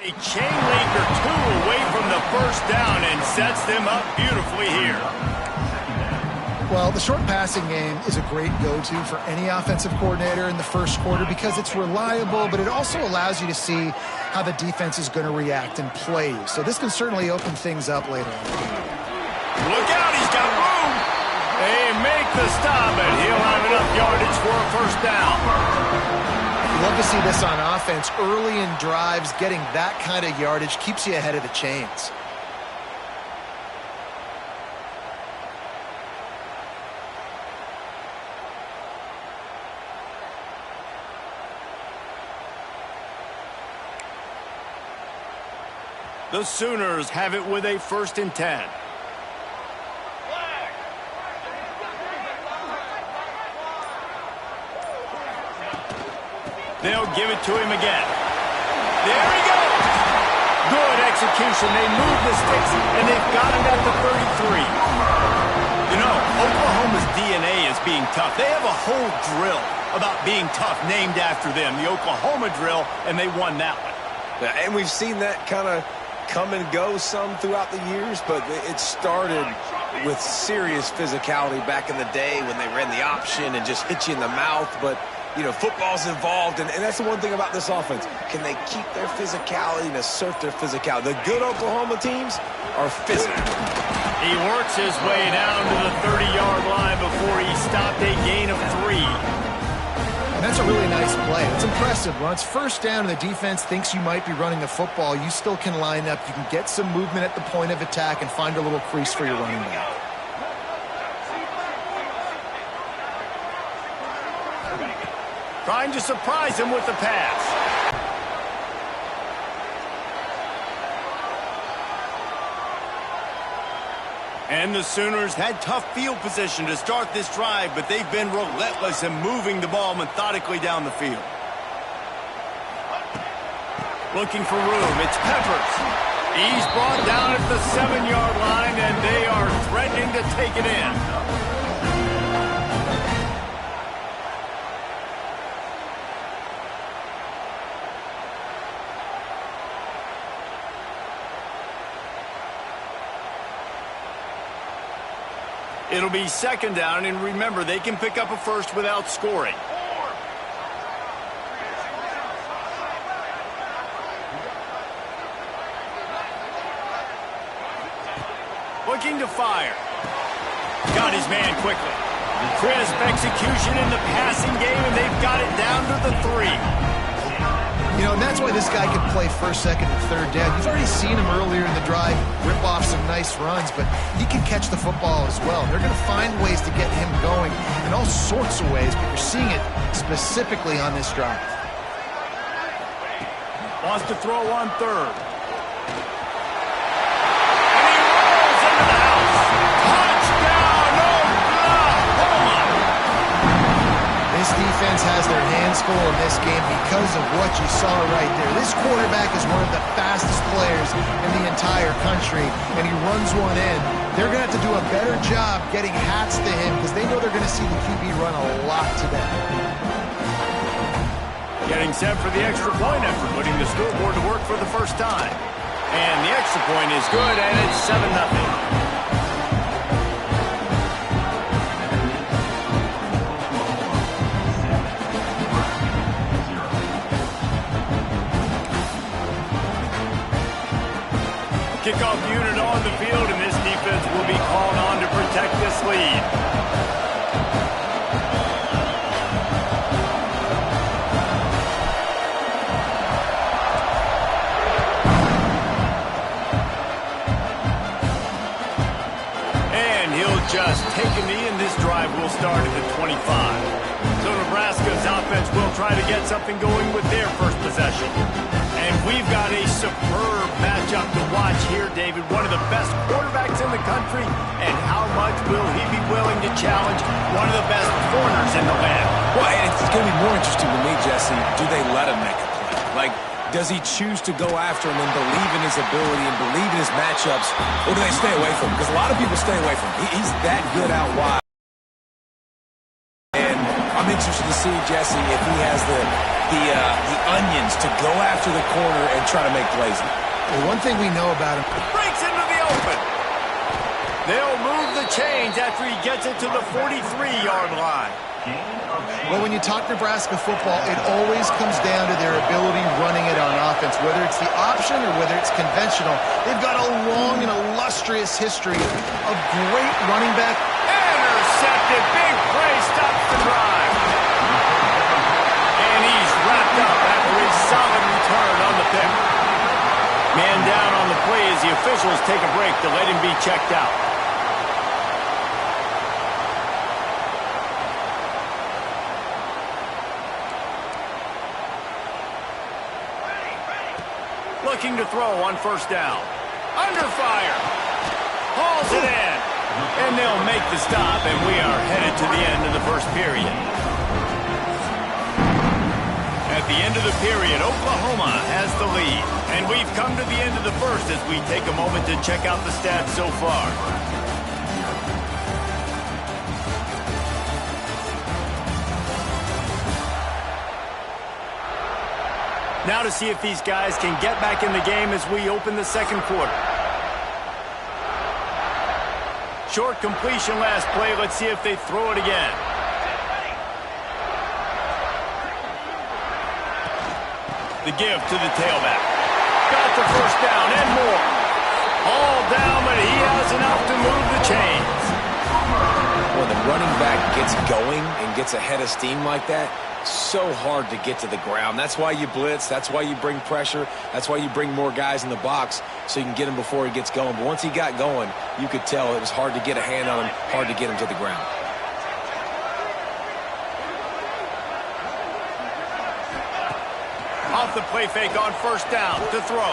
A chain link or two away from the first down and sets them up beautifully here. Well, the short passing game is a great go-to for any offensive coordinator in the first quarter because it's reliable, but it also allows you to see how the defense is going to react and play. So this can certainly open things up later on. Look out, he's got room. They make the stop, and he'll have enough yardage for a first down. Love to see this on offense. Early in drives, getting that kind of yardage keeps you ahead of the chains. The Sooners have it with a 1st and 10. They'll give it to him again. There he goes. Good execution. They move the sticks, and they've got it at the 33. You know, Oklahoma's DNA is being tough. They have a whole drill about being tough named after them, the Oklahoma drill, and they won that one. Yeah, and we've seen that kind of come and go some throughout the years, but it started with serious physicality back in the day when they ran the option and just hit you in the mouth. But you know, football's involved, and that's the one thing about this offense. Can they keep their physicality and assert their physicality? The good Oklahoma teams are physical. He works his way down to the 30-yard line before he stopped a gain of 3. And that's a really nice play. It's impressive. When it's first down and the defense thinks you might be running the football, you still can line up. You can get some movement at the point of attack and find a little crease for your running back. Trying to surprise him with the pass. And the Sooners had tough field position to start this drive, but they've been relentless in moving the ball methodically down the field. Looking for room. It's Peppers. He's brought down at the 7-yard line, and they are threatening to take it in. It'll be 2nd down, and remember, they can pick up a first without scoring. Looking to fire. Got his man quickly. Crisp execution in the passing game, and they've got it down to the 3. You know, and that's why this guy can play 1st, 2nd, and 3rd down. You've already seen him earlier in the drive rip off some nice runs, but he can catch the football as well. They're going to find ways to get him going in all sorts of ways, but you're seeing it specifically on this drive. Wants to throw on 3rd. And he rolls into the house. Touchdown, Oklahoma! This defense has their hands full in this game because of what you saw right there. This quarterback is one of the fastest players in the entire country, and he runs one in. They're going to have to do a better job getting hats to him because they know they're going to see the QB run a lot today. Getting set for the extra point effort, putting the scoreboard to work for the first time. And the extra point is good, and it's 7-0. Kickoff unit on the field, and this defense will be called on to protect this lead. And he'll just take a knee, and this drive will start at the 25. So Nebraska's offense will try to get something going with their first possession. And we've got a superb matchup to watch here, David. One of the best quarterbacks in the country. And how much will he be willing to challenge one of the best corners in the land? Well, and it's going to be more interesting to me, Jesse. Do they let him make a play? Like, does he choose to go after him and believe in his ability and believe in his matchups? Or do they stay away from him? Because a lot of people stay away from him. He's that good out wide. And I'm interested to see, Jesse, if he has the the onions to go after the corner and try to make plays. Well, one thing we know about him. Breaks into the open. They'll move the chains after he gets it to the 43-yard line. Well, when you talk Nebraska football, it always comes down to their ability running it on offense, whether it's the option or whether it's conventional. They've got a long and illustrious history of great running back. Intercepted. Big play stops the drive. And he's wrapped up after his solid return on the pick. Man down on the play as the officials take a break to let him be checked out. Looking to throw on first down. Under fire. Hauls it in. And they'll make the stop, and we are headed to the end of the first period. At the end of the period, Oklahoma has the lead. And we've come to the end of the first as we take a moment to check out the stats so far. Now to see if these guys can get back in the game as we open the second quarter. Short completion last play. Let's see if they throw it again. The give to the tailback. Got the first down and more. All down, but he has enough to move the chains. When the running back gets going and gets ahead of steam like that, so hard to get to the ground. That's why you blitz. That's why you bring pressure. That's why you bring more guys in the box so you can get him before he gets going. But once he got going, you could tell it was hard to get a hand on him, hard to get him to the ground. Off the play fake on first down to throw.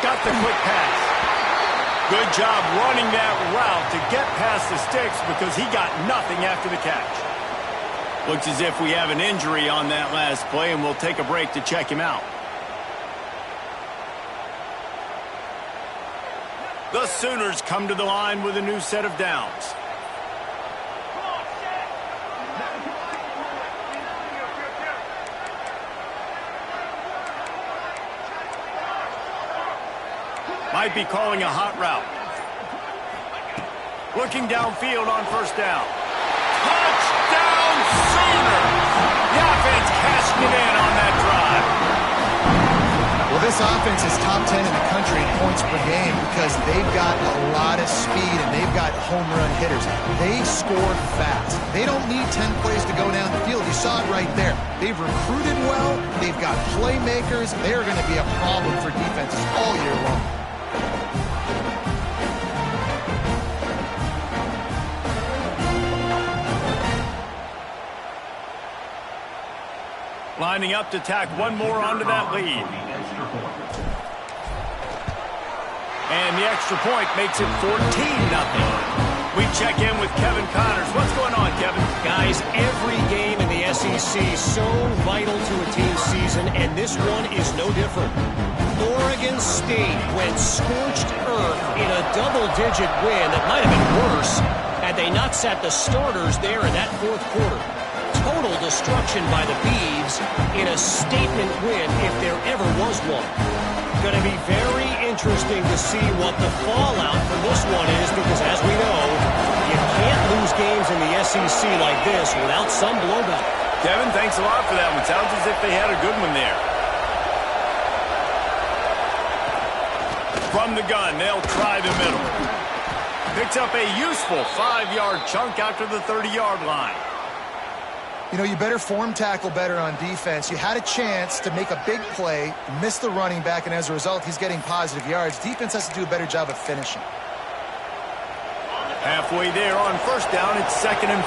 Got the quick pass. Good job running that route to get past the sticks because he got nothing after the catch. Looks as if we have an injury on that last play, and we'll take a break to check him out. The Sooners come to the line with a new set of downs. Might be calling a hot route. Looking downfield on first down. Touchdown Sooners! The offense cashing it in on that drive. Well, this offense is top 10 in the country in points per game because they've got a lot of speed and they've got home run hitters. They score fast. They don't need 10 plays to go down the field. You saw it right there. They've recruited well. They've got playmakers. They're going to be a problem for defenses all year long. Lining up to tack one more onto that lead. And the extra point makes it 14-0. We check in with Kevin Connors. What's going on, Kevin? Guys, every game in the SEC is so vital to a team's season, and this one is no different. Oregon State went scorched earth in a double-digit win that might have been worse had they not sat the starters there in that fourth quarter. Total destruction by the Beavs in a statement win if there ever was one. Going to be very interesting to see what the fallout from this one is because, as we know, you can't lose games in the SEC like this without some blowback. Kevin, thanks a lot for that one. Sounds as if they had a good one there. From the gun, they'll try the middle. Picks up a useful 5-yard chunk after the 30-yard line. You know, you better form tackle better on defense. You had a chance to make a big play, miss the running back, and as a result, he's getting positive yards. Defense has to do a better job of finishing. Halfway there on first down, it's 2nd and 5.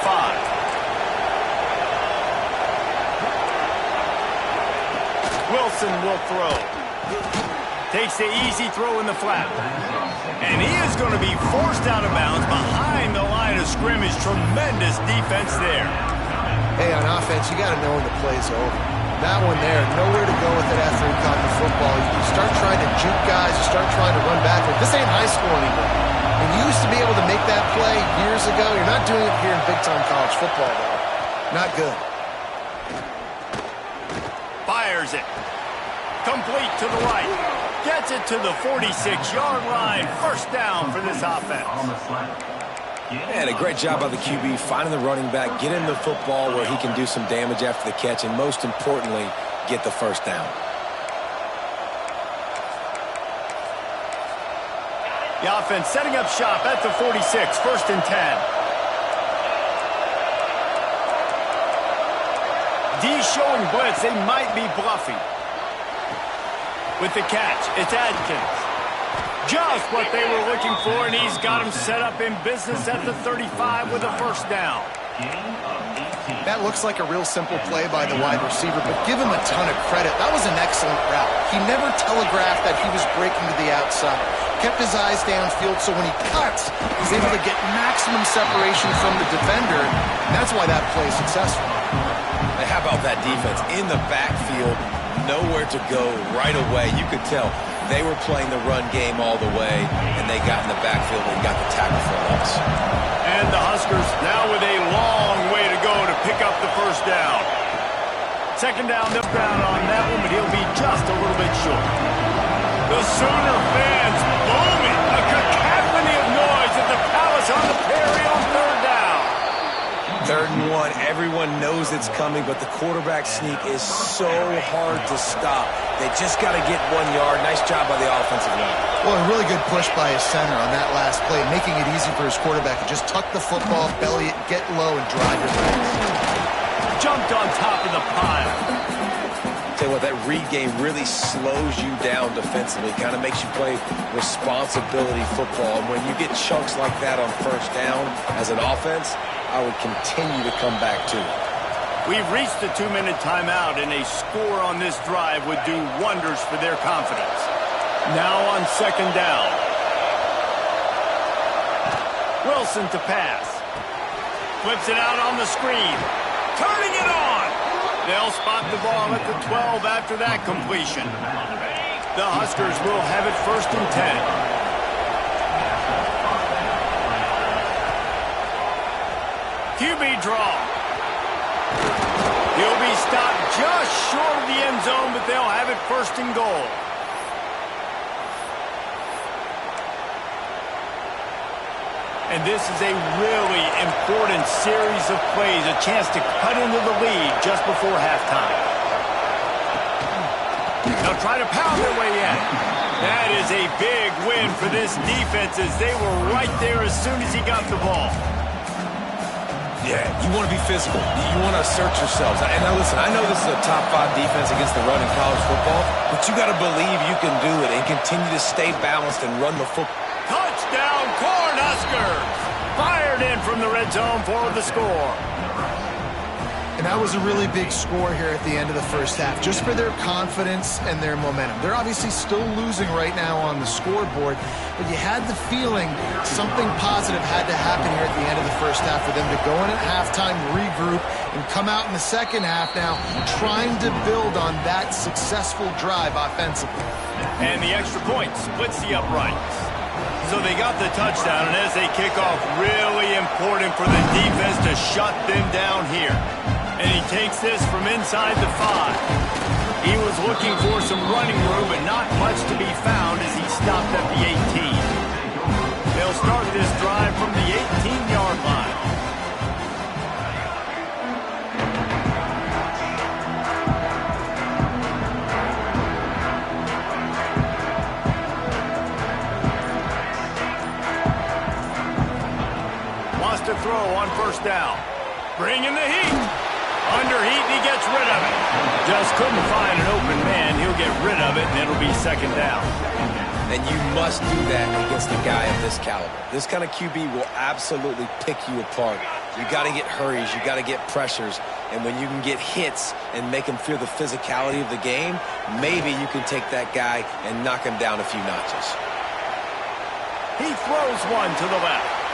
Wilson will throw. Takes the easy throw in the flat. And he is going to be forced out of bounds behind the line of scrimmage. Tremendous defense there. Hey, on offense, you got to know when the play's over. That one there, nowhere to go with it after he caught the football. You start trying to juke guys, you start trying to run backward. This ain't high school anymore. And you used to be able to make that play years ago. You're not doing it here in big-time college football, though. Not good. fires it. Complete to the right. Gets it to the 46-yard line. First down for this offense. And a great job by the QB finding the running back, get him the football where he can do some damage after the catch, and most importantly, get the first down. The offense setting up shop at the 46, first and 10. D showing blitz. They might be bluffing. With the catch, it's Adkins. Just what they were looking for, and he's got him set up in business at the 35 with a first down. That looks like a real simple play by the wide receiver, but give him a ton of credit. That was an excellent route. He never telegraphed that he was breaking to the outside. Kept his eyes downfield, so when he cuts, he's able to get maximum separation from the defender, and that's why that play is successful. And how about that defense? In the backfield, nowhere to go right away. You could tell they were playing the run game all the way, and they got in the backfield and got the tackle for a loss. And the Huskers now with a long way to go to pick up the first down. Second down, they'll down on that one, but he'll be just a little bit short. The Sooner fans booming. A cacophony of noise at the Palace on the Prairie on third down. 3rd and 1. Everyone knows it's coming, but the quarterback sneak is so hard to stop. They just got to get 1 yard. Nice job by the offensive line. Well, a really good push by his center on that last play, making it easy for his quarterback to just tuck the football, belly it, get low, and drive your legs. Jumped on top of the pile. Tell you what, that read game really slows you down defensively, kind of makes you play responsibility football. And when you get chunks like that on first down as an offense, I would continue to come back to it. We've reached the 2-minute timeout, and a score on this drive would do wonders for their confidence. Now on second down. Wilson to pass. Flips it out on the screen. Turning it on. They'll spot the ball at the 12 after that completion. The Huskers will have it first and 10. QB draw. He'll be stopped just short of the end zone, but they'll have it first and goal. And this is a really important series of plays, a chance to cut into the lead just before halftime. They'll try to pound their way in. That is a big win for this defense as they were right there as soon as he got the ball. Yeah, you want to be physical. You want to assert yourselves. And now listen, I know this is a top 5 defense against the run in college football, but you got to believe you can do it and continue to stay balanced and run the football. Touchdown, Cornhuskers! Fired in from the red zone for the score. And that was a really big score here at the end of the first half, just for their confidence and their momentum. They're obviously still losing right now on the scoreboard, but you had the feeling something positive had to happen here at the end of the first half for them to go in at halftime, regroup, and come out in the second half now trying to build on that successful drive offensively. And the extra point splits the uprights. So they got the touchdown, and as they kick off, really important for the defense to shut them down here. And he takes this from inside the 5. He was looking for some running room, but not much to be found as he stopped at the 18. They'll start this drive from the 18-yard line. Wants to throw on first down. Bringing the heat. Under heat, and he gets rid of it. Just couldn't find an open man. He'll get rid of it, and it'll be second down. And you must do that against a guy of this caliber. This kind of QB will absolutely pick you apart. You got to get hurries. You got to get pressures. And when you can get hits and make him feel the physicality of the game, maybe you can take that guy and knock him down a few notches. He throws one to the left.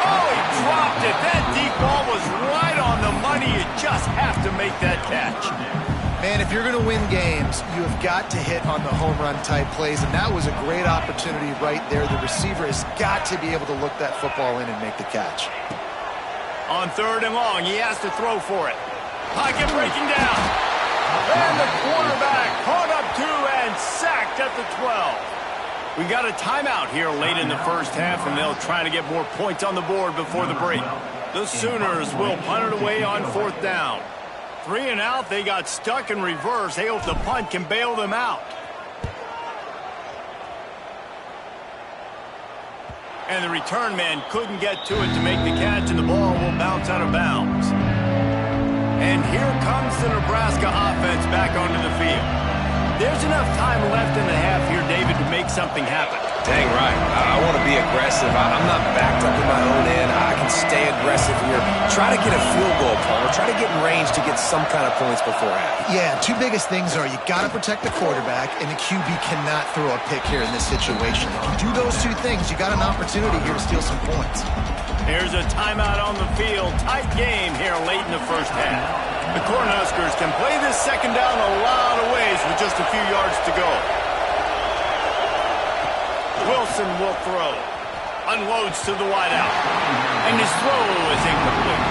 Oh, he dropped it. That deep ball was right on the money. You just have to make that catch. Man, if you're going to win games, you have got to hit on the home run type plays, and that was a great opportunity right there. The receiver has got to be able to look that football in and make the catch. On third and long, he has to throw for it. Pocket breaking down. And the quarterback caught up to and sacked at the 12. We got a timeout here late in the first half, and they'll try to get more points on the board before the break. The Sooners will punt it away on 4th down. 3 and out, they got stuck in reverse. They hope the punt can bail them out. And the return man couldn't get to it to make the catch, and the ball will bounce out of bounds. And here comes the Nebraska offense back onto the field. There's enough time left in the half here, David, to make something happen. Dang right. I want to be aggressive. I'm not backed up in my own end. I can stay aggressive here. Try to get a field goal, Paul. Try to get in range to get some kind of points before half. Yeah, two biggest things are you got to protect the quarterback, and the QB cannot throw a pick here in this situation. If you do those two things, you got an opportunity here to steal some points. Here's a timeout on the field. Tight game here late in the first half. The Cornhuskers can play this second down a lot of ways with just a few yards to go. Wilson will throw. Unloads to the wideout. And his throw is incomplete.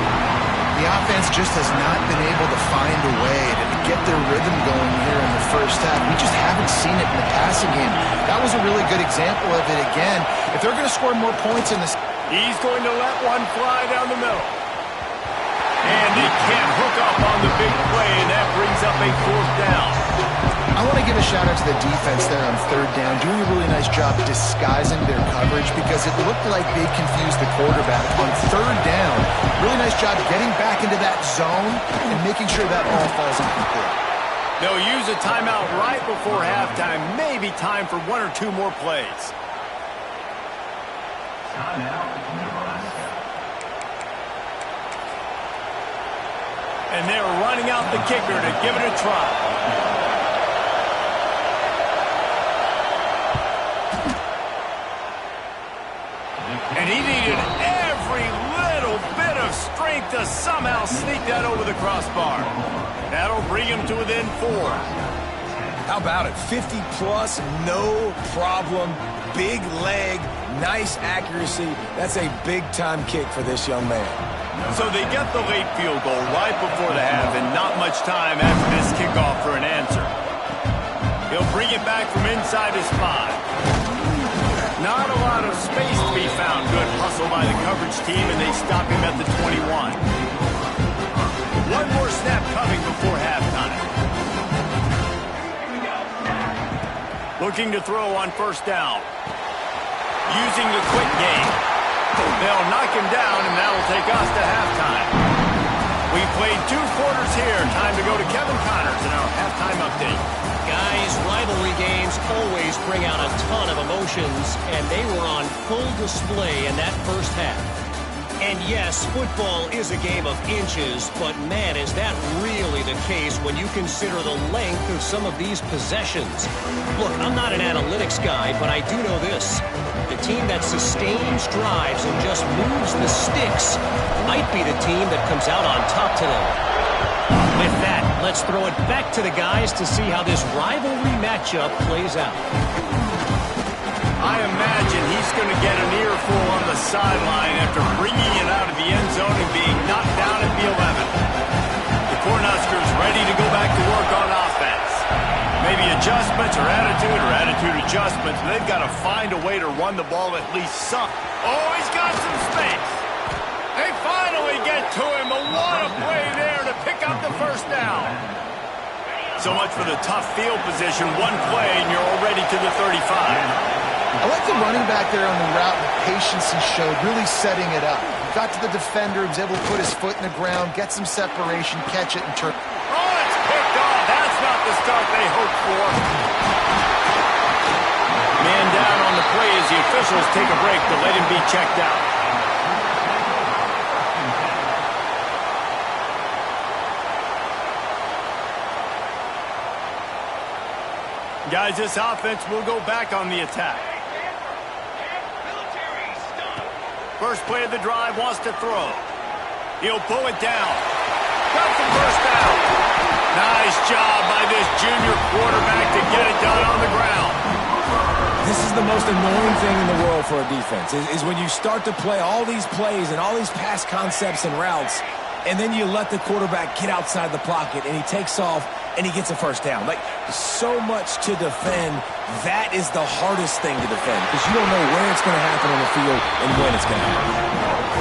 The offense just has not been able to find a way to get their rhythm going here in the first half. We just haven't seen it in the passing game. That was a really good example of it again. If they're going to score more points in this... He's going to let one fly down the middle. And he can't hook up on the big play, and that brings up a 4th down. I want to give a shout out to the defense there on 3rd down, doing a really nice job disguising their coverage because it looked like they confused the quarterback. On 3rd down, really nice job getting back into that zone and making sure that ball falls incomplete. They'll use a timeout right before halftime, maybe time for 1 or 2 more plays. And they're running out the kicker to give it a try. And he needed every little bit of strength to somehow sneak that over the crossbar. That'll bring him to within 4. How about it? 50-plus, no problem. Big leg, nice accuracy. That's a big-time kick for this young man. So they get the late field goal right before the half, and not much time after this kickoff for an answer. He'll bring it back from inside his 5. Not a lot of space to be found. Good hustle by the coverage team, and they stop him at the 21. One more snap coming before halftime. Looking to throw on 1st down. Using the quick game. They'll knock him down, and that'll take us to halftime. We played 2 quarters here. Time to go to Kevin Connors in our halftime update. Guys, rivalry games always bring out a ton of emotions, and they were on full display in that first half. And yes, football is a game of inches, but man, is that really the case when you consider the length of some of these possessions. Look, I'm not an analytics guy, but I do know this. The team that sustains drives and just moves the sticks might be the team that comes out on top today. With that, let's throw it back to the guys to see how this rivalry matchup plays out. I imagine he's going to get an earful on the sideline after bringing it out of the end zone and being knocked down at the 11. The Cornhuskers ready to go back to work on offense. Maybe adjustments or attitude adjustments. They've got to find a way to run the ball at least some. Oh, he's got some space. They finally get to him. But what a play there to pick up the 1st down. So much for the tough field position. One play and you're already to the 35. I like the running back there on the route, the patience he showed, really setting it up. Got to the defender, was able to put his foot in the ground, get some separation, catch it, and turn. Oh, it's picked off. That's not the start they hoped for. Man down on the play as the officials take a break to let him be checked out. Guys, this offense will go back on the attack. First play of the drive, wants to throw. He'll pull it down. Got the 1st down. Nice job by this junior quarterback to get it done on the ground. This is the most annoying thing in the world for a defense, is when you start to play all these plays and all these pass concepts and routes, and then you let the quarterback get outside the pocket, and he takes off and he gets a first down. Like, so much to defend. That is the hardest thing to defend because you don't know where it's going to happen on the field and when it's going to happen.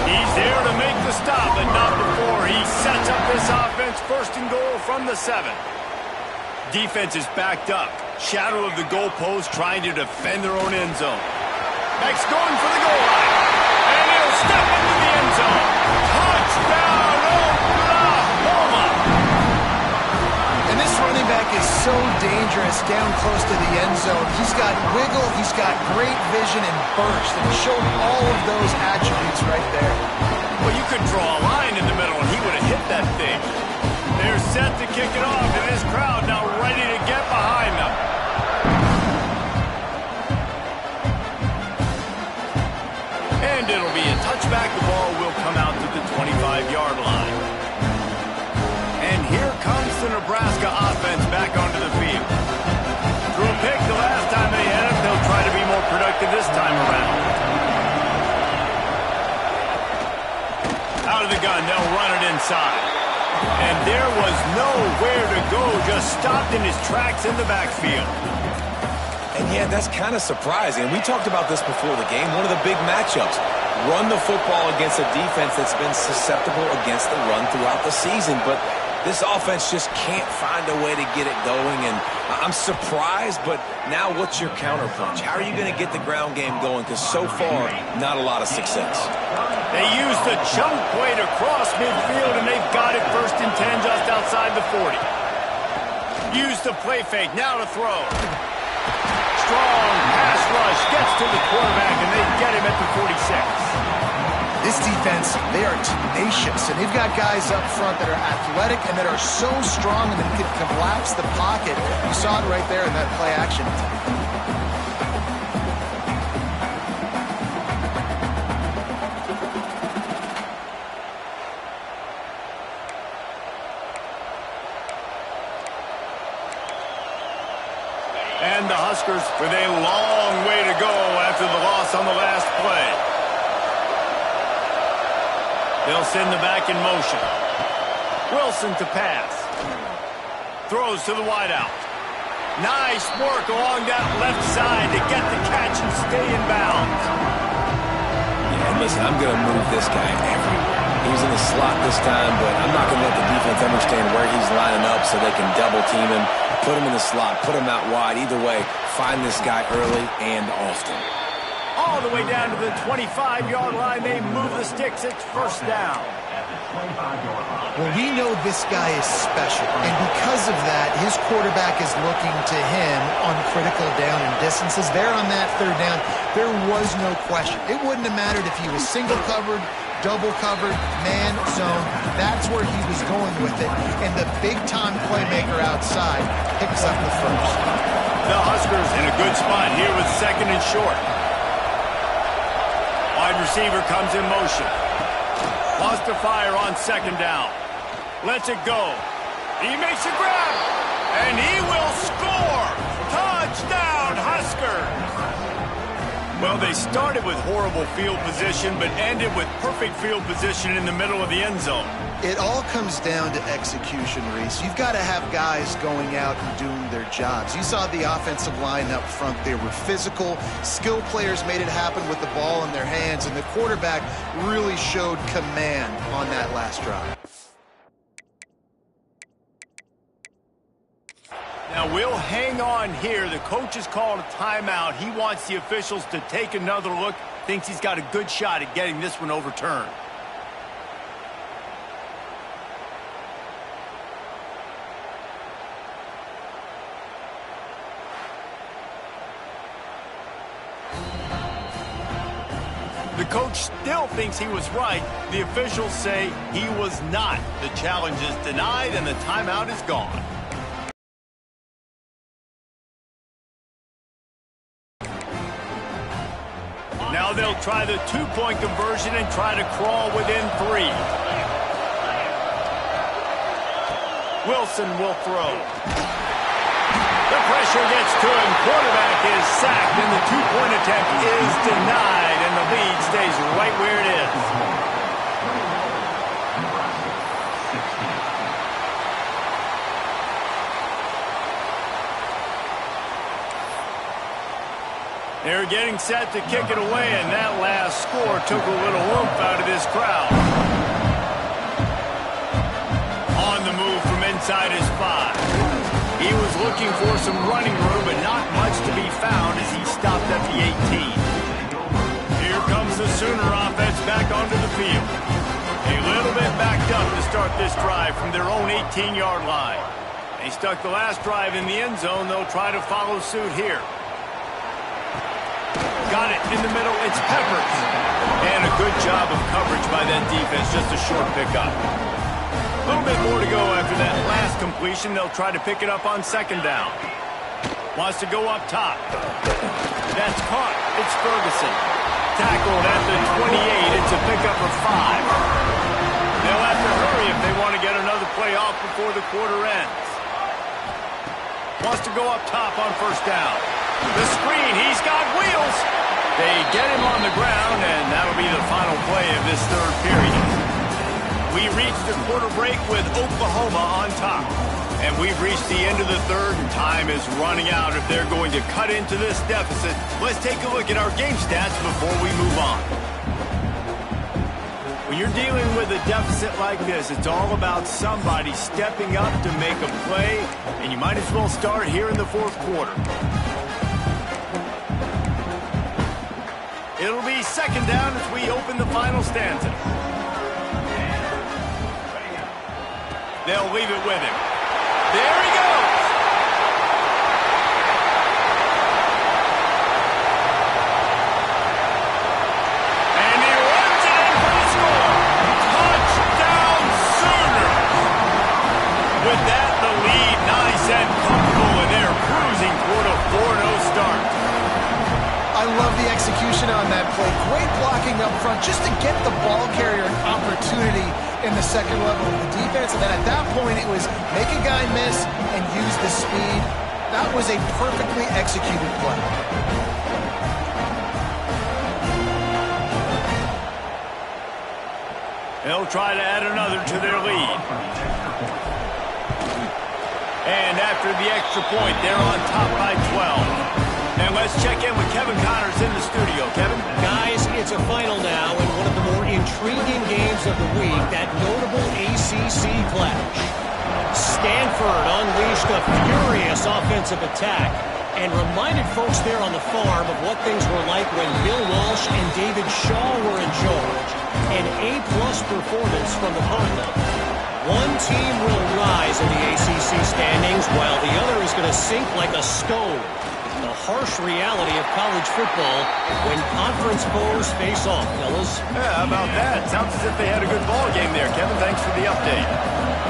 He's there to make the stop, but not before. He sets up this offense first and goal from the 7. Defense is backed up. Shadow of the goalpost trying to defend their own end zone. Next going for the goal line. And he'll step into the end zone. Touchdown, Oklahoma! And this running back is so dangerous down close to the end zone. He's got wiggle, he's got great vision and burst, and he showed all of those attributes right there. Well, you could draw a line in the middle, and he would have hit that thing. They're set to kick it off, and this crowd now ready to get behind them. And it'll be a touchback. The ball will come out to the 25-yard line. And here comes the Nebraska offense back onto the field. Threw a pick the last time they had it. They'll try to be more productive this time around. Out of the gun, they'll run it inside. And there was nowhere to go, just stopped in his tracks in the backfield. And yeah, that's kind of surprising. We talked about this before the game. One of the big matchups. Run the football against a defense that's been susceptible against the run throughout the season. But this offense just can't find a way to get it going. And I'm surprised, but now what's your counterpunch? How are you going to get the ground game going? Because so far, not a lot of success. They used the jump play to cross midfield, and they've got it 1st and 10 just outside the 40. Use the play fake, now to throw. Strong pass rush, gets to the quarterback, and they get him at the 46. This defense, they are tenacious, and they've got guys up front that are athletic and that are so strong and that can collapse the pocket. You saw it right there in that play action. And the Huskers with a long way to go after the loss on the last play. They'll send the back in motion. Wilson to pass. Throws to the wideout. Nice work along that left side to get the catch and stay in bounds. Yeah, and listen, I'm going to move this guy everywhere. He's in the slot this time, but I'm not going to let the defense understand where he's lining up so they can double team him, put him in the slot, put him out wide. Either way, find this guy early and often. All the way down to the 25-yard line. They move the sticks. It's 1st down. Well, we know this guy is special, and because of that, his quarterback is looking to him on critical down and distances. There on that 3rd down, there was no question. It wouldn't have mattered if he was single covered, double covered, man, zone. That's where he was going with it, and the big-time playmaker outside picks up the first. The Huskers in a good spot here with 2nd and short. Wide receiver comes in motion. Lost to fire on 2nd down. Lets it go. He makes a grab, and he will score. Touchdown, Huskers. Well, they started with horrible field position, but ended with perfect field position in the middle of the end zone. It all comes down to execution, Reese. You've got to have guys going out and doing their jobs. You saw the offensive line up front. They were physical. Skilled players made it happen with the ball in their hands, and the quarterback really showed command on that last drive. Now, we'll hang on here. The coach has called a timeout. He wants the officials to take another look. Thinks he's got a good shot at getting this one overturned. The coach still thinks he was right. The officials say he was not. The challenge is denied, and the timeout is gone. Now they'll try the two-point conversion and try to crawl within 3. Wilson will throw. The pressure gets to him. Quarterback is sacked, and the two-point attempt is denied, and the lead stays right where it is. They're getting set to kick it away, and that last score took a little oomph out of this crowd. On the move from inside his 5. He was looking for some running room, but not much to be found as he stopped at the 18. Here comes the Sooner offense back onto the field. A little bit backed up to start this drive from their own 18-yard line. They stuck the last drive in the end zone. They'll try to follow suit here. Got it in the middle. It's Peppers. And a good job of coverage by that defense. Just a short pickup. A little bit more to go after that last completion. They'll try to pick it up on second down. Wants to go up top. That's caught. It's Ferguson. Tackled at the 28. It's a pickup of 5. They'll have to hurry if they want to get another play off before the quarter ends. Wants to go up top on first down. The screen. He's got wheels. They get him on the ground, and that'll be the final play of this third period. We reached the quarter break with Oklahoma on top. And we've reached the end of the third, and time is running out if they're going to cut into this deficit. Let's take a look at our game stats before we move on. When you're dealing with a deficit like this, it's all about somebody stepping up to make a play, and you might as well start here in the fourth quarter. It'll be second down as we open the final stanza. They'll leave it with him. There he goes. And he runs it in for the score. Touchdown Sooners. With that, the lead nice and comfortable, and they're cruising toward a 4-0 start. I love the execution on that play. Great blocking up front just to get the ball carrier an opportunity in the second level of the defense. And then at that point, it was make a guy miss and use the speed. That was a perfectly executed play. They'll try to add another to their lead. And after the extra point, they're on top by 12. And let's check in with Kevin Connors in the studio. Kevin? Guys, it's a final now in one of the more intriguing games of the week, that notable ACC clash. Stanford unleashed a furious offensive attack and reminded folks there on the farm of what things were like when Bill Walsh and David Shaw were in charge. An A-plus performance from the Cardinals. One team will rise in the ACC standings while the other is going to sink like a stone. The harsh reality of college football when conference foes face off, fellas. Yeah, how about that? Sounds as if they had a good ball game there, Kevin. Thanks for the update.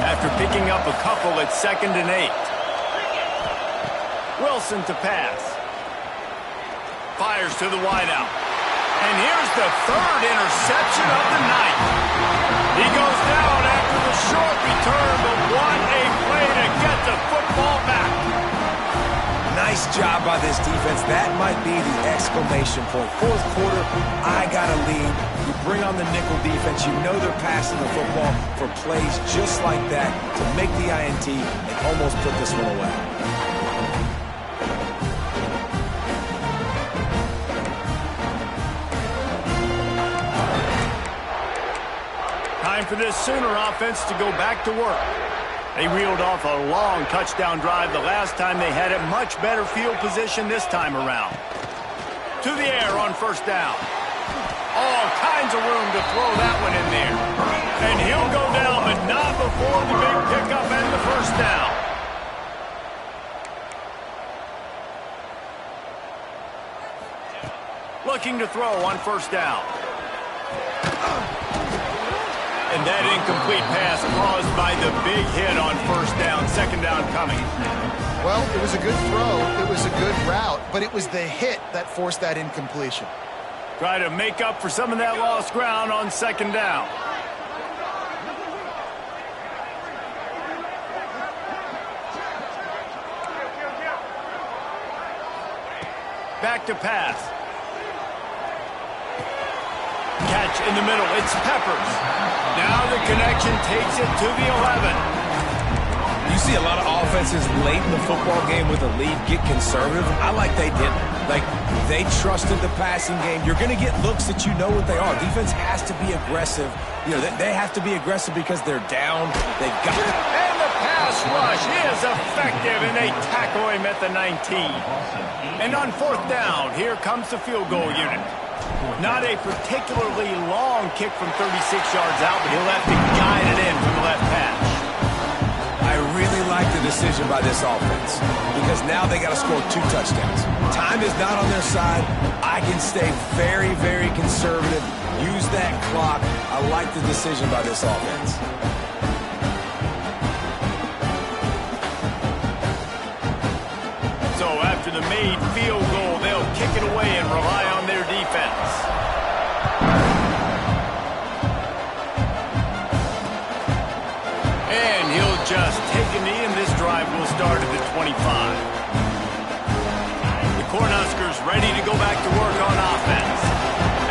After picking up a couple at 2nd and 8. Wilson to pass. Fires to the wideout. And here's the third interception of the night. He goes down after the short return, but what a play to get the football back. Nice job by this defense. That might be the exclamation point. Fourth quarter, I got a lead. You bring on the nickel defense. You know they're passing the football for plays just like that to make the INT and almost put this one away. Time for this Sooner offense to go back to work. They reeled off a long touchdown drive the last time. They had a much better field position this time around. To the air on first down. All kinds of room to throw that one in there. And he'll go down, but not before the big pickup and the first down. Looking to throw on first down. And that incomplete pass caused by the big hit on first down. Second down coming. Well, it was a good throw. It was a good route, but it was the hit that forced that incompletion. Try to make up for some of that lost ground on second down. Back to pass. Catch in the middle. It's Peppers. Now the connection takes it to the 11. You see a lot of offenses late in the football game with a lead get conservative. I like they didn't. Like, they trusted the passing game. You're going to get looks that you know what they are. Defense has to be aggressive. You know, they have to be aggressive because they're down. They've got it. And the pass rush is effective, and they tackle him at the 19. And on fourth down, here comes the field goal unit. Not a particularly long kick from 36 yards out, but he'll have to guide it in from the left hash. I really like the decision by this offense because now they got to score 2 touchdowns. Time is not on their side. I can stay very, very conservative. Use that clock. I like the decision by this offense. So after the made field goal, they'll kick it away and rely on their defense. And he'll just take a knee, and this drive will start at the 25. The Cornhuskers ready to go back to work on offense.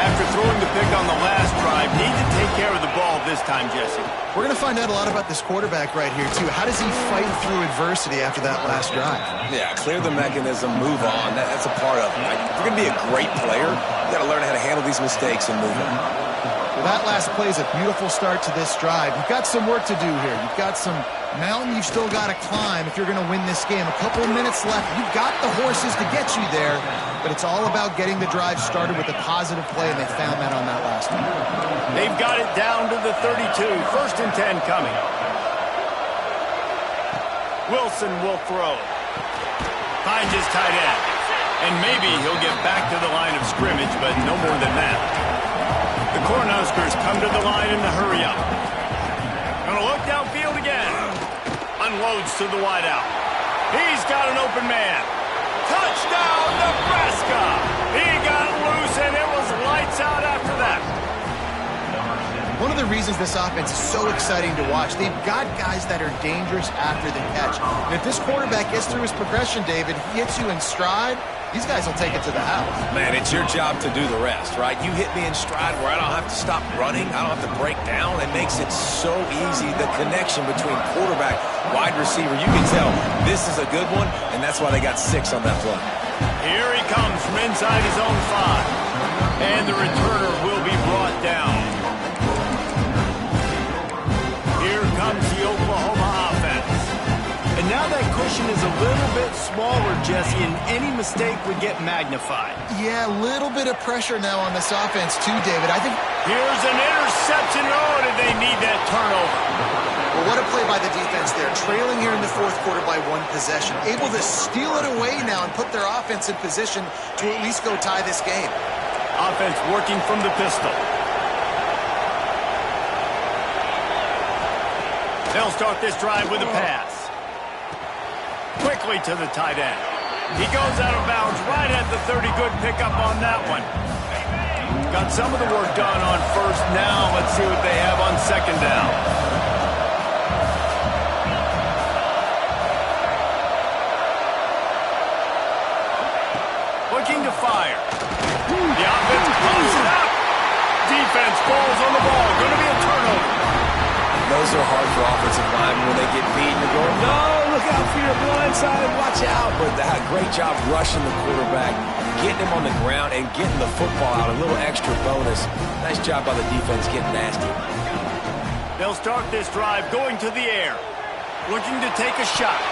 After throwing the pick on the last drive, need to take care of the ball this time, Jesse. We're going to find out a lot about this quarterback right here, too. How does he fight through adversity after that last drive? Yeah, clear the mechanism, move on. That's a part of it. Like, if you're going to be a great player, you got to learn how to handle these mistakes and move on. Well, that last play is a beautiful start to this drive. You've got some work to do here. You've got some mountain you've still got to climb if you're going to win this game. A couple of minutes left. You've got the horses to get you there, but it's all about getting the drive started with a positive play, and they found that on that last one. They've got it down to the 32. 1st and 10 coming. Wilson will throw. Finds his tight end. And maybe he'll get back to the line of scrimmage, but no more than that. The Cornhuskers come to the line in the hurry-up. Gonna look downfield again. Unloads to the wideout. He's got an open man. Touchdown, Nebraska! He got loose, and it was lights out after that. One of the reasons this offense is so exciting to watch, they've got guys that are dangerous after the catch. And if this quarterback gets through his progression, David, he hits you in stride, these guys will take it to the house. Man, it's your job to do the rest, right? You hit me in stride where I don't have to stop running. I don't have to break down. It makes it so easy. The connection between quarterback, wide receiver, you can tell this is a good one, and that's why they got 6 on that play. Here he comes from inside his own 5. And the returner will be brought down. Here comes the Oklahoma offense. And now that cushion is a little bit smaller, Jesse, and any mistake would get magnified. Yeah, a little bit of pressure now on this offense too, David. I think here's an interception. Oh, did they need that turnover? Well, what a play by the defense there. Trailing here in the 4th quarter by 1 possession. Able to steal it away now and put their offense in position to at least go tie this game. Offense working from the pistol. They'll start this drive with a pass. Quickly to the tight end. He goes out of bounds right at the 30. Good pickup on that one. Got some of the work done on 1st. Now let's see what they have on 2nd down. Looking to fire. The offense closes it up. Defense falls on the ball. Going to be a turnover. Those are hard for offensive linemen when they get beat and they go, no, look out for your blind side, watch out. But they had a great job rushing the quarterback, getting him on the ground, and getting the football out, a little extra bonus. Nice job by the defense getting nasty. They'll start this drive going to the air, looking to take a shot.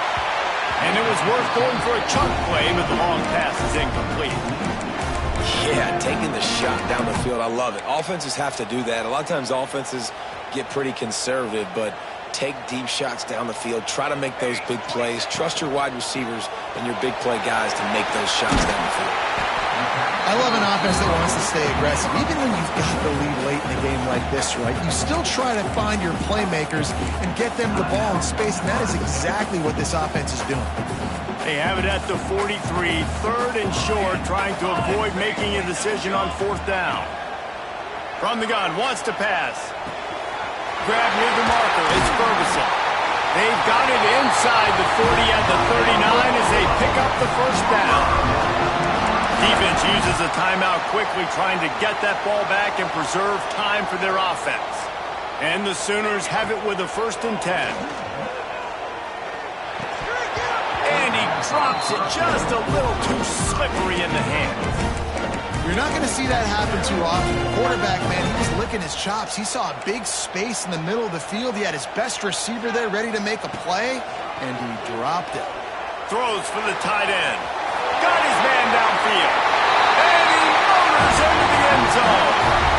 And it was worth going for a chunk play, but the long pass is incomplete. Yeah, taking the shot down the field, I love it. Offenses have to do that. A lot of times offenses get pretty conservative, but take deep shots down the field. Try to make those big plays. Trust your wide receivers and your big play guys to make those shots down the field. I love an offense that wants to stay aggressive. Even when you've got the lead late in a game like this, right, you still try to find your playmakers and get them the ball in space, and that is exactly what this offense is doing. They have it at the 43, 3rd and short, trying to avoid making a decision on 4th down. From the gun, wants to pass. Grab near the marker, it's Ferguson. They've got it inside the 40 at the 39 as they pick up the 1st down. Defense uses a timeout quickly, trying to get that ball back and preserve time for their offense. And the Sooners have it with a 1st and 10. Drops it just a little too slippery in the hands. You're not going to see that happen too often. The quarterback, man, he was licking his chops. He saw a big space in the middle of the field. He had his best receiver there ready to make a play, and he dropped it. Throws for the tight end. Got his man downfield. And he motors into the end zone.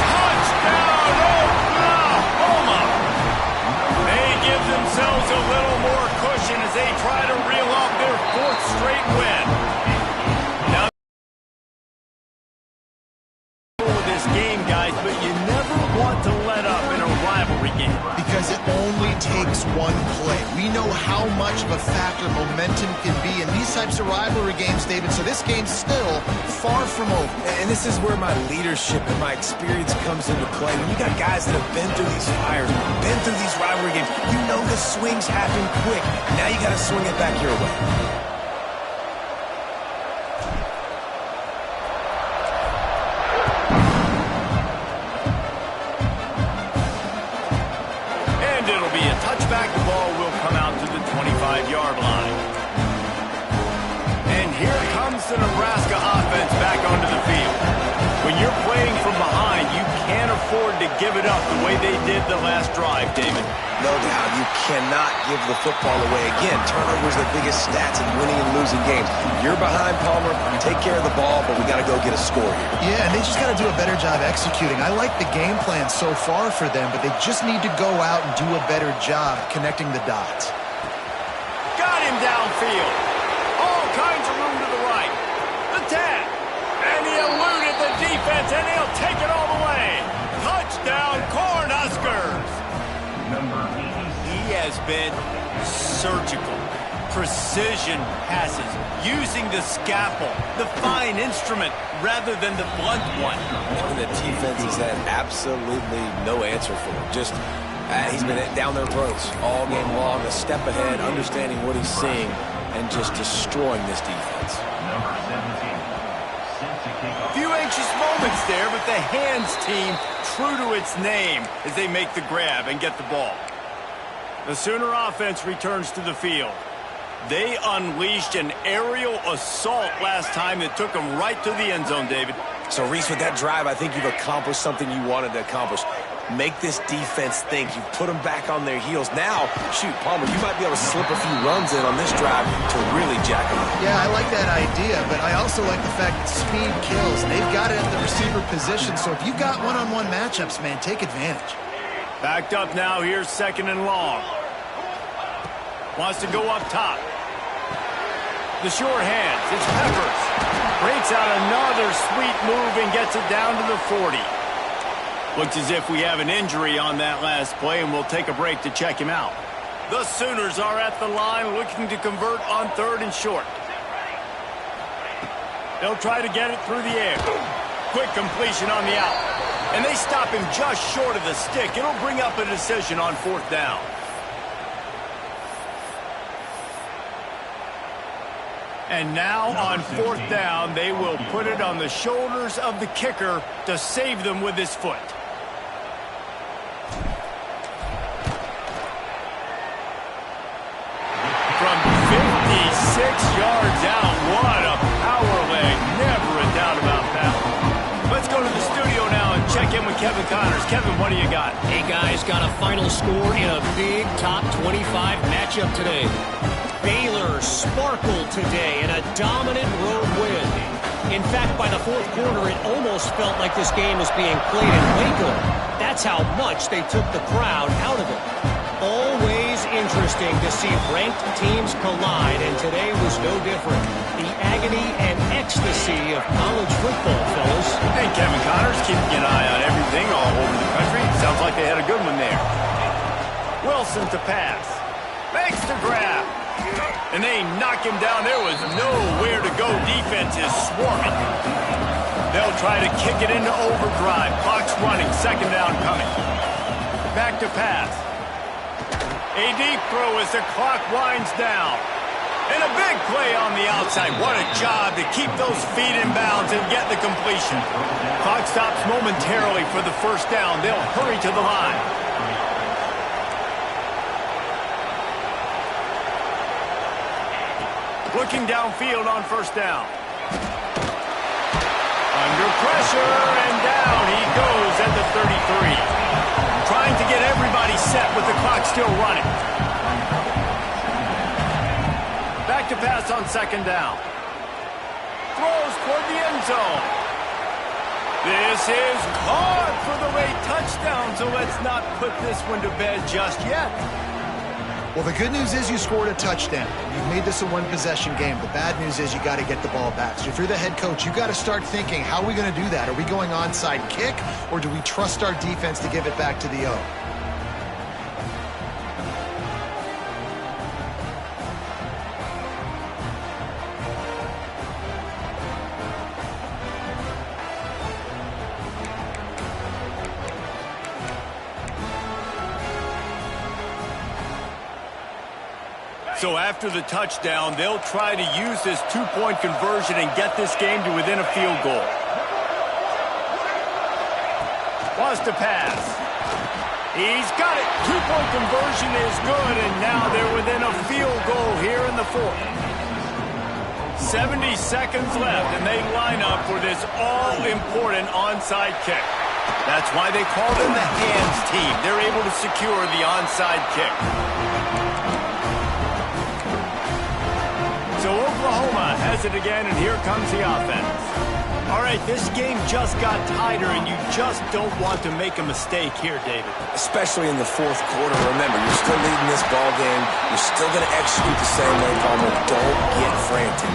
Touchdown, Oklahoma! They give themselves a little more cushion as they try to reel off their 4th straight win. Now, this game, guys, but you never want to let up in a rivalry game. Because it only takes one play. We know how much of a factor momentum can be in these types of rivalry games, David, so this game's still far from over. And this is where my leadership and my experience comes into play. When you got guys that have been through these fires, been through these rivalry games, you know the swings happen quick. Now you got to swing it back your way. The ball will come out to the 25-yard line. And here comes the Nebraska offense back onto the field. When you're playing from behind, you can't afford to give it up the way they did the last drive, David. No doubt, you cannot give the football away. Again, turnovers are the biggest stats in winning and losing games. You're behind, Palmer, take care of the ball, but we got to go get a score here. Yeah, and they just got to do a better job executing. I like the game plan so far for them, but they just need to go out and do a better job connecting the dots. Got him downfield. All kinds of room to the right. The 10. And he eluded the defense, and he'll take it all the way. Touchdown, Cornhuskers. He has been surgical. Precision passes, using the scalpel, the fine instrument, rather than the blunt one. And the defense has had absolutely no answer for him. Just, he's been down their throats all game long, a step ahead, understanding what he's seeing, and just destroying this defense. A few anxious moments there, but the hands team true to its name as they make the grab and get the ball. The Sooner offense returns to the field. They unleashed an aerial assault last time that took them right to the end zone, David. So, Reese, with that drive, I think you've accomplished something you wanted to accomplish. Make this defense think. You put them back on their heels. Now, shoot, Palmer, you might be able to slip a few runs in on this drive to really jack them up. Yeah, I like that idea, but I also like the fact that speed kills. They've got it at the receiver position, so if you've got one-on-one matchups, man, take advantage. Backed up now. Here's 2nd and long. Wants to go up top. The short hands. It's Peppers. Breaks out another sweet move and gets it down to the 40. Looks as if we have an injury on that last play, and we'll take a break to check him out. The Sooners are at the line looking to convert on 3rd and short. They'll try to get it through the air. Quick completion on the out. And they stop him just short of the stick. It'll bring up a decision on 4th down. And now on 4th down, they will put it on the shoulders of the kicker to save them with his foot. From 56 yards out, what a power leg. Never a doubt about that one. Let's go to the studio now and check in with Kevin Connors. Kevin, what do you got? Hey, guys, got a final score in a big top 25 matchup today. Baylor sparkled today in a dominant road win. In fact, by the 4th quarter, it almost felt like this game was being played in Waco. That's how much they took the crowd out of it. Always interesting to see ranked teams collide, and today was no different. The agony and ecstasy of college football, fellas. Hey, Kevin Connors, keeping an eye on everything all over the country. Sounds like they had a good one there. Wilson to pass. Makes the grab. And they knock him down. There was nowhere to go. Defense is swarming. They'll try to kick it into overdrive. Clock's running. 2nd down coming. Back to pass. A deep throw as the clock winds down. And a big play on the outside. What a job to keep those feet in bounds and get the completion. Clock stops momentarily for the 1st down. They'll hurry to the line. Looking downfield on first down. Under pressure, and down he goes at the 33. Trying to get everybody set with the clock still running. Back to pass on second down. Throws toward the end zone. This is caught for the late touchdown, so let's not put this one to bed just yet. Well, the good news is you scored a touchdown. You've made this a one-possession game. The bad news is you got to get the ball back. So if you're the head coach, you got to start thinking, how are we going to do that? Are we going onside kick, or do we trust our defense to give it back to the O? So after the touchdown, they'll try to use this two-point conversion and get this game to within a field goal. Wants to pass. He's got it. Two-point conversion is good, and now they're within a field goal here in the fourth. 70 seconds left, and they line up for this all-important onside kick. That's why they call them the hands team. They're able to secure the onside kick. So Oklahoma has it again, and here comes the offense. All right, this game just got tighter, and you just don't want to make a mistake here, David. Especially in the fourth quarter. Remember, you're still leading this ball game. You're still going to execute the same way, Palmer. Don't get frantic.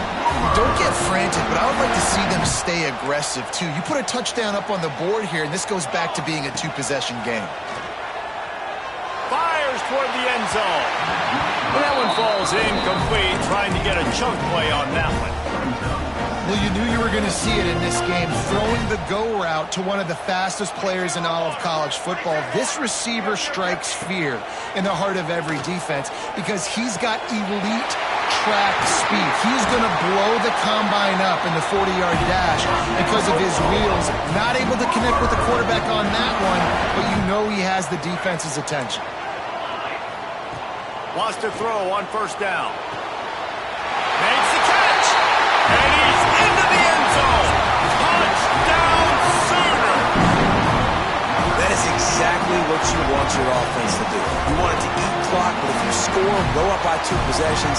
Don't get frantic, but I would like to see them stay aggressive, too. You put a touchdown up on the board here, and this goes back to being a two-possession game. Fires toward the end zone. And that one falls incomplete, trying to get a chunk play on that one. Well, you knew you were going to see it in this game, throwing the go route to one of the fastest players in all of college football. This receiver strikes fear in the heart of every defense because he's got elite track speed. He's going to blow the combine up in the 40-yard dash because of his wheels. Not able to connect with the quarterback on that one, but you know he has the defense's attention. Wants to throw on first down. Makes the catch. And he's into the end zone. Touchdown Sooner. That is exactly what you want your offense to do. You want it to eat clock, but if you score, go up by 2 possessions,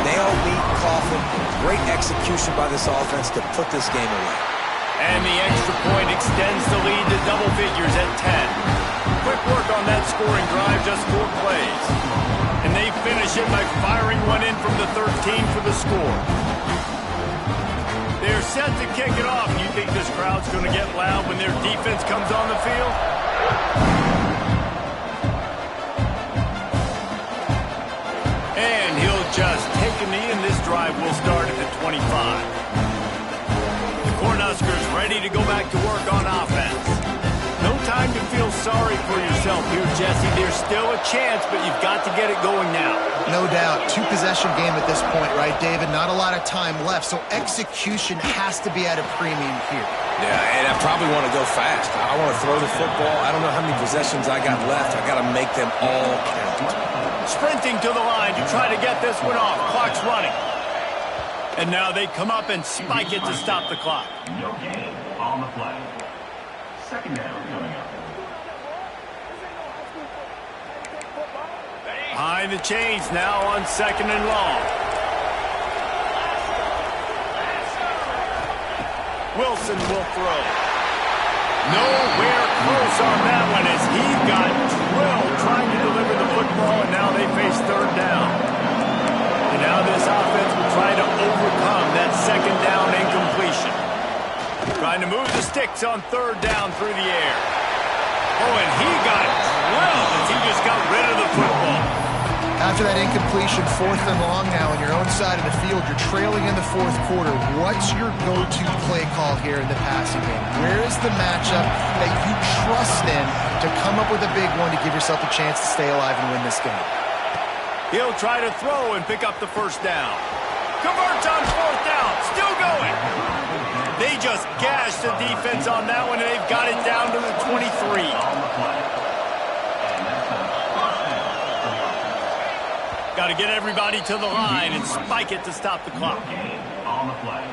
nail, meet, coffin. Great execution by this offense to put this game away. And the extra point extends the lead to double figures at 10. Quick work on that scoring drive, just 4 plays. And they finish it by firing one in from the 13 for the score. They're set to kick it off. You think this crowd's going to get loud when their defense comes on the field? And he'll just take a knee, and this drive will start at the 25. The Cornhuskers ready to go back to work on offense. No time to feel sorry for yourself here, Jesse. There's still a chance, but you've got to get it going now. No doubt. 2-possession game at this point, right, David? Not a lot of time left, so execution has to be at a premium here. Yeah, and I probably want to go fast. I want to throw the football. I don't know how many possessions I got left. I got to make them all count. Sprinting to the line to try to get this one off. Clock's running. And now they come up and spike it to stop the clock. No gain on the play. Second down coming up. Behind the chains now on second and long. Wilson will throw. Nowhere close on that one as he got drilled trying to deliver the football, and now they face third down. And now this offense will try to overcome that second down incompletion. Trying to move the sticks on third down through the air. Oh, and he got drilled as he just got rid of the football. After that incompletion, 4th and long now on your own side of the field, you're trailing in the 4th quarter. What's your go-to play call here in the passing game? Where is the matchup that you trust in to come up with a big one to give yourself a chance to stay alive and win this game? He'll try to throw and pick up the first down. Converts on 4th down. Still going. They just gashed the defense on that one, and they've got it down to the 23. Got to get everybody to the line and spike it to stop the clock. Game on the play.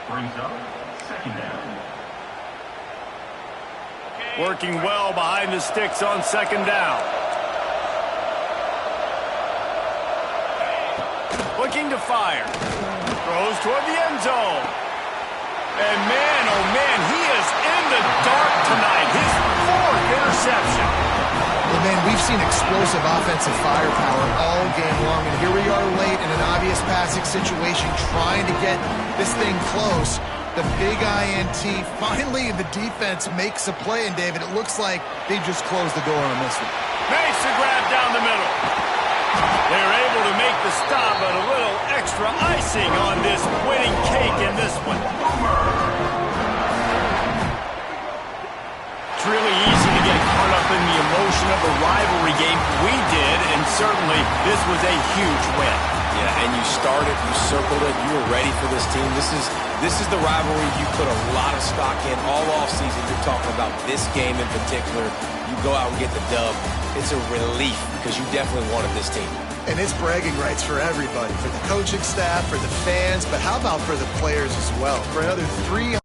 Brings up second down. Working well behind the sticks on second down. Looking to fire. Throws toward the end zone. And man, oh man, he is in the dark tonight. His 4th interception. Well, man, we've seen explosive offensive firepower all game long, and here we are late in an obvious passing situation trying to get this thing close. The big INT, finally the defense makes a play, and David, it looks like they just closed the door on this one. Makes the grab down the middle. They're able to make the stop, but a little extra icing on this winning cake in this one. It's really easy to get caught up in the emotion of a rivalry game. We did, and certainly this was a huge win. Yeah, and you started, you circled it, you were ready for this team. This is the rivalry you put a lot of stock in all offseason. You're talking about this game in particular. You go out and get the dub. It's a relief because you definitely wanted this team. And it's bragging rights for everybody, for the coaching staff, for the fans, but how about for the players as well? For another 3